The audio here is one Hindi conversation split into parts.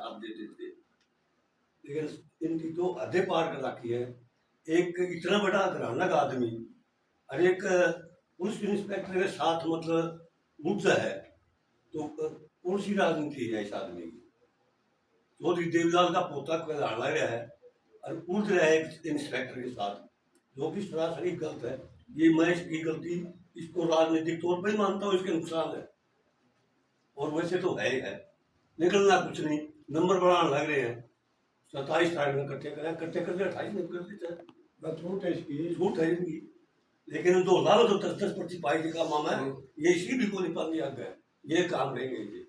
साथ देते थे, लेकिन इनकी तो हदें पार कर रखी है। एक इतना बड़ा घराना का आदमी और एक पुलिस इंस्पेक्टर के साथ मतलब मुद्दा है, तो कौन सी राजनीति है इस आदमी की? चौधरी देवीलाल का पोता लड़ रहा है और उड़ रहा है एक इंस्पेक्टर के साथ, जो कि सरासरी गलत है। ये मैं इसकी गलती इसको राजनीतिक तौर पर ही मानता हूँ, इसके नुकसान है, और वैसे तो है ही है। निकलना कुछ नहीं, नंबर बढ़ाने लग रहे हैं। 27 तारीख में इकट्ठे करें, इकट्ठे करके 28 में कर देते हैं। छूट है इसकी, छूट है इनकी। लेकिन 2 लाख तो 10-10 पर्ची पाई का मामा है, ये इसी भी को नहीं पानी आ गया, ये काम रहेंगे ये।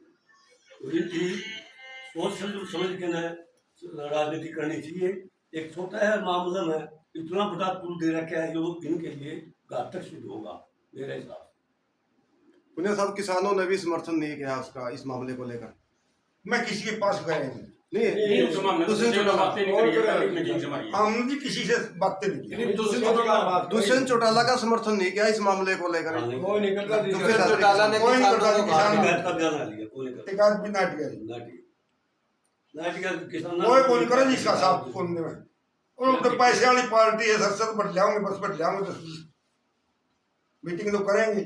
तो इनकी सोच समझ के न राजनीति करनी चाहिए। एक छोटा है मामला में इतना बड़ा पुल दे रखा है जो इनके लिए घातक सिद्ध होगा मेरे हिसाब से। पुण्य साहब, किसानों ने भी समर्थन नहीं किया उसका, इस मामले को लेकर। मैं किसी के पास गए नहीं, हम भी किसी से बातें नहीं की। दुष्यंत चौटाला का समर्थन नहीं किया इस मामले को लेकर। कोई नहीं करता, चौटाला ने कोई नहीं करता, कोई नहीं करे जिसका साथ सुनने में। और तो पैसे वाली पार्टी है, सर बट जाओगे, बस बट जाओगे, तो मीटिंग तो करेंगे,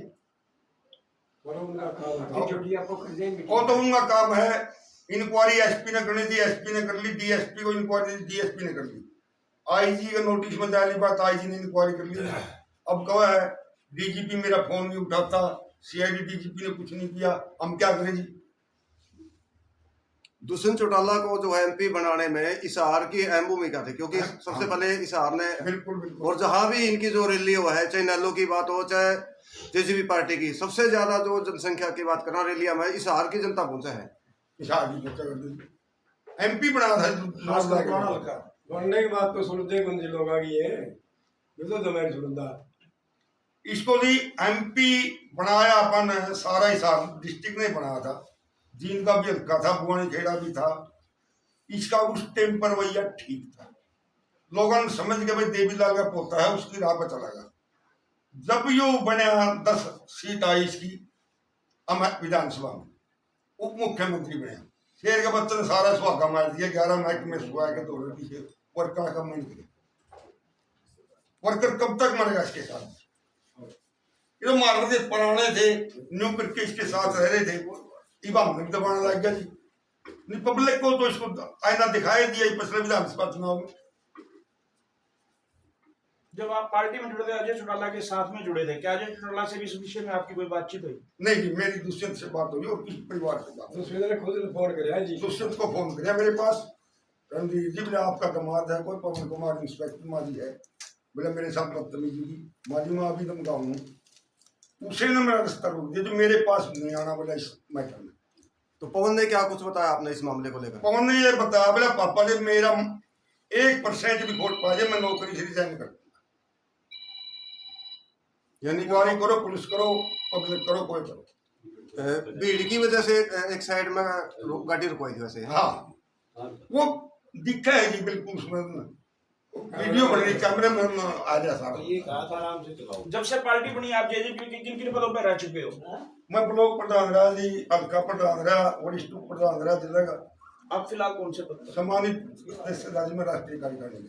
वो तो उनका काम है। इंक्वायरी एसपी ने करनी थी, एसपी ने कर ली, डीएसपी को इंक्वायरी डीएसपी ने कर ली, आईजी का नोटिस में डाली बात, आईजी ने इंक्वायरी कर ली। अब कहा है डीजीपी मेरा फोन नहीं उठाता, सीआईडी डीजीपी ने कुछ नहीं किया, हम क्या करें जी? दुष्यंत चौटाला को जो है एमपी बनाने में इसार की अहम भूमिका थी, क्योंकि सबसे पहले इसार ने बिल्कुल और जहां भी इनकी जो रैली हुआ है, चाहे नैलो की बात हो चाहे जेजेपी पार्टी की, सबसे ज्यादा जो जनसंख्या की बात करना रैलिया में इसार की जनता पहुंचा है। एमपी बना था बनने की बात तो सुनते कुछ लोग आ गई है, ये तो जमाई सुनता। इसको भी एमपी बनाया अपन, सारा हिसाब डिस्ट्रिक्ट ने बनाया था, जिनका भी हल्का था, बुआनी खेड़ा भी था। इसका उस टाइम पर भैया ठीक था, लोगों ने समझ के भाई देवीलाल का पोता है, उसकी राह पर चला गया। जब यो बना 10 सीट आई इसकी विधानसभा में, उप मुख्यमंत्री बने, शेर के बच्चे ने सारा सुहागा मार दिया, 11 मैच में सुहा के दौड़ पीछे वर्कर का मन किया। वर्कर कब तक मरेगा इसके साथ? ये तो मारने पुराने थे, न्यू करके इसके साथ रह रहे थे, इबा हमने दबाना लग गया जी। पब्लिक को तो इसको आईना दिखाई दिया पिछले विधानसभा चुनाव में। जब आप पार्टी में जुड़े थे, अजय चौटाला के साथ में जुड़े थे, क्या अजय चौटाला से भी इस विषय में आपकी कोई बातचीत हुई? नहीं जी, मेरी दुष्यंत से बात हुई और किसी परिवार से बात। दुष्यंत ने खुद फोन किया जी, दुष्यंत को फोन किया मेरे पास, रणदीप जी बोले आपका दामाद है कोई पवन कुमार इंस्पेक्टर माजी है, बोले मेरे साथ बदतमीजी की, माजी मैं अभी तुम गाँव हूँ, उसे ने मेरा रिश्ता रोक दिया, जो मेरे पास नहीं आना बोला इस मैटर में। तो पवन ने क्या कुछ बताया आपने इस मामले को लेकर? पवन ने ये बताया, बोला पापा जी मेरा 1% भी वोट पा जाए मैं नौकरी से रिजाइन कर, यानी इंक्वायरी करो, पुलिस करो, पब्लिक करो, कोई करो। भीड़ की वजह से एक साइड में गाड़ी रुकवाई थी वैसे। हाँ, वो दिखा है जी बिल्कुल, उसमें वीडियो बन रही, कैमरे में आ गया सारा। ये कहा था आराम से चलाओ। जब से पार्टी बनी आप जेजेपी के किन किन पदों पर रह चुके हो? मैं ब्लॉक प्रधान रहा जी, हल्का प्रधान रहा, वरिष्ठ प्रधान रहा जिला का। आप फिलहाल कौन से पद? सम्मानित राज्य में राष्ट्रीय कार्यकारिणी।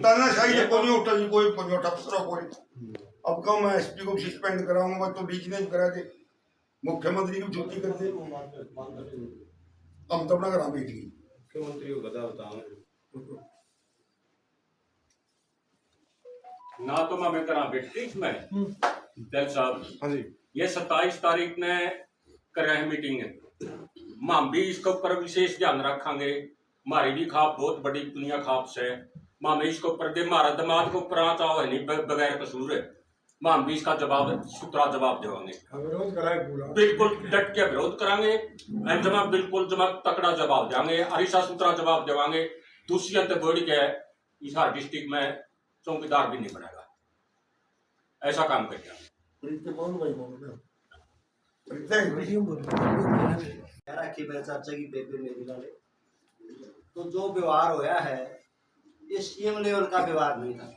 तानाशाही से कोई उठा जी, कोई अफसर कोई। अब कम मैं एसपी को सस्पेंड कराऊंगा तो डीजी ने करा दे, मुख्यमंत्री की छुट्टी कर दे, हम तो अपना करा बैठ गई। मुख्यमंत्री को बताओ ना तो मैं करा बैठी इसमें दिल साहब। हाँ जी, ये 27 तारीख ने कर रहे हैं मीटिंग, हम भी इसके ऊपर विशेष ध्यान रखेंगे। हमारी भी खाप बहुत बड़ी दुनिया खाप से, मामे इसके ऊपर दे हमारा दिमाग को ऊपर आता है नहीं बगैर कसूर है, हम भी इसका जवाब सुतरा जवाब देंगे, विरोध कराए पूरा, बिल्कुल डट के विरोध करांगे, जमा बिल्कुल जमा तकड़ा जवाब देंगे, अरिशा सुतरा जवाब देंगे। दुष्यंत बोड़ी के इस डिस्ट्रिक्ट में चौकीदार भी नहीं बनेगा, ऐसा काम करेगा। चाचा की बेबी मेरी वाले तो जो व्यवहार होया है ये सीएम लेवल का व्यवहार नहीं था,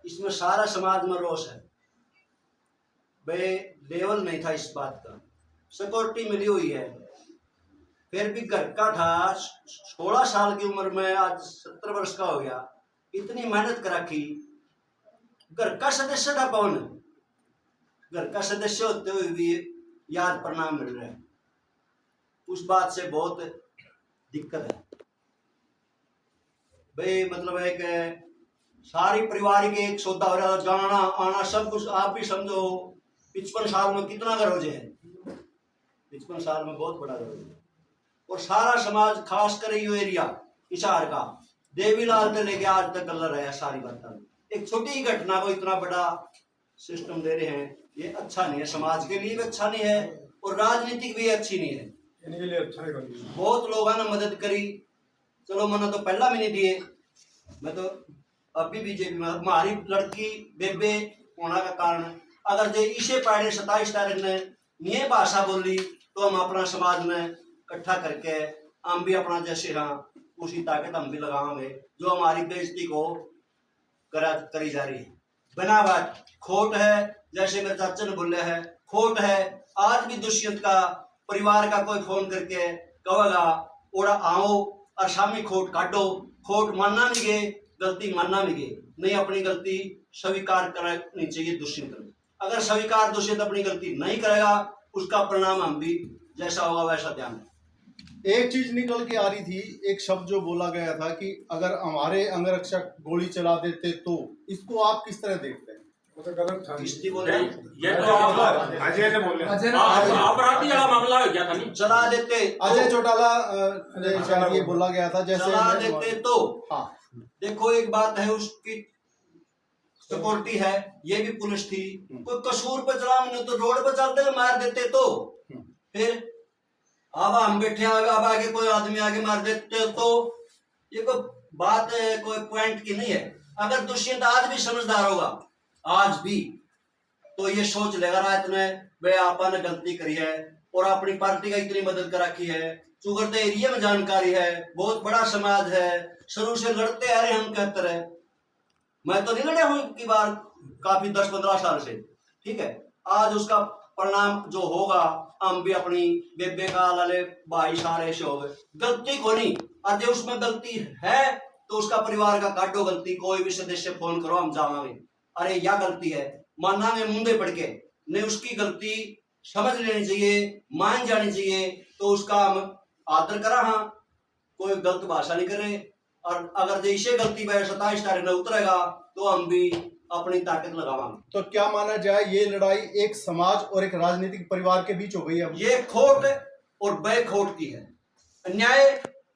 इसमें सारा समाज में रोष है। भाई लेवल नहीं था इस बात का, सिक्योरिटी मिली हुई है, फिर भी घर का था, 16 साल की उम्र में आज 70 वर्ष का हो गया, इतनी मेहनत कर रखी, घर का सदस्य था कौन, घर का सदस्य होते हुए भी याद परिणाम मिल रहा है, उस बात से बहुत दिक्कत है भाई। मतलब है कि सारी परिवार के एक सौदा हो रहा है, जाना आना सब कुछ, आप भी समझो 55 साल में कितना गरोज है, 55 साल में बहुत बड़ा गरोज है। और सारा समाज, खास कर ये एरिया हिसार का, देवीलाल से लेके आज तक कलर है सारी बात। एक छोटी ही घटना को इतना बड़ा सिस्टम दे रहे हैं, ये अच्छा नहीं है, समाज के लिए भी अच्छा नहीं है और राजनीतिक भी अच्छी नहीं है। इनके लिए अच्छा है कभी। बहुत लोगों ने मदद करी, चलो मैंने तो पहला भी नहीं दिए, मैं तो अभी बीजेपी में, हमारी लड़की बेबे होने का कारण, अगर जो इसे पाड़े 27 तारीख ने ये भाषा बोली तो हम अपना समाज में इकट्ठा करके हम भी अपना जैसे हाँ उसी ताकत हम भी लगाएंगे, जो हमारी बेइज्जती को करी जा रही है बिना बात। खोट है, जैसे मेरे चाचा ने बोला है, खोट है। आज भी दुष्यंत का परिवार का कोई फोन करके कहेगा ओड़ा आओ और शामी खोट काटो, खोट मानना नहीं गए, गलती मानना नहीं गए, नहीं अपनी गलती स्वीकार करनी चाहिए दुष्यंत ने। अगर स्वीकार दुष्यंत अपनी गलती नहीं करेगा, उसका परिणाम हम भी जैसा होगा वैसा ध्यान। एक चीज निकल के आ रही थी, एक शब्द जो बोला गया था कि अगर हमारे अंगरक्षक गोली चला देते तो, इसको आप किस तरह देखते हैं? वो तो गलत था। किसने बोला? ये तो अजय ने बोला। अपराधी वाला मामला हो गया था नहीं, चला देते अजय चौटाला ने शायद ये बोला गया था, जैसे चला देते तो। हाँ, देखो एक बात है, उसकी सिक्योरिटी है, ये भी पुलिस थी, कोई कसूर पे चला, मैंने तो रोड पे चलते मार देते तो, फिर अब हम बैठे अब आगे कोई आदमी आगे मार देते तो, ये कोई बात है, कोई पॉइंट की नहीं है। अगर दुष्यंत आज भी समझदार होगा, आज भी, तो ये सोच लेगा रात में वे आपा ने गलती करी है और अपनी पार्टी का इतनी मदद कर रखी है, चुगरते एरिया में जानकारी है, बहुत बड़ा समाज है, शुरू से लड़ते आ रहे हम 71 है, मैं तो नहीं लड़े हूं की बार काफी 10-15 साल से, ठीक है। आज उसका परिणाम जो होगा, हम भी अपनी बेबे का लाले भाई सारे से हो गए, गलती को नहीं, आज उसमें गलती है तो उसका परिवार का काटो गलती, कोई भी सदस्य फोन करो हम जावांगे, अरे या गलती है मानना में मुंडे पड़ के नहीं, उसकी गलती समझ लेनी चाहिए, मान जानी चाहिए, तो उसका हम आदर करा, हाँ कोई गलत भाषा नहीं करे। और अगर जैसे गलती पे 27 तारीख में उतरेगा तो हम भी अपनी ताकत लगावांगे। तो क्या माना जाए, ये लड़ाई एक समाज और एक राजनीतिक परिवार के बीच हो गई है? ये खोट और बे खोट की है, अन्याय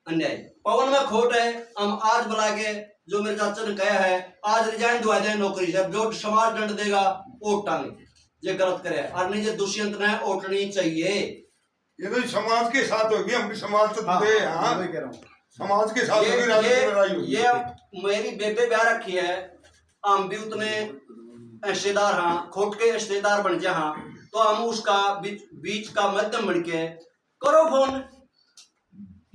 अन्याय, पवन में खोट है। हम आज बुला के जो मेरे चाचा ने कहा है, आज रिजाइन दुआ दे नौकरी से, जो समाज दंड देगा वोट टांगे, ये गलत करे, और नहीं जो दुष्यंत ने ओटनी चाहिए। ये तो समाज के साथ होगी, हम भी समाज से जुड़े हैं, हाँ, वही कह रहा हूँ। समाज के साथ होगी, राजनीतिक लड़ाई होगी। ये मेरी बेबे ब्याह रखी है, हम भी उतने रिश्तेदार हाँ, खोट के रिश्तेदार बन जा हाँ, तो हम उसका बीच का मध्यम बन के करो फोन,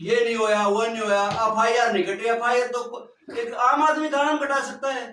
ये नहीं होया वो नहीं होया, FIR नहीं कटी, FIR तो एक आम आदमी का नाम कटा सकता है,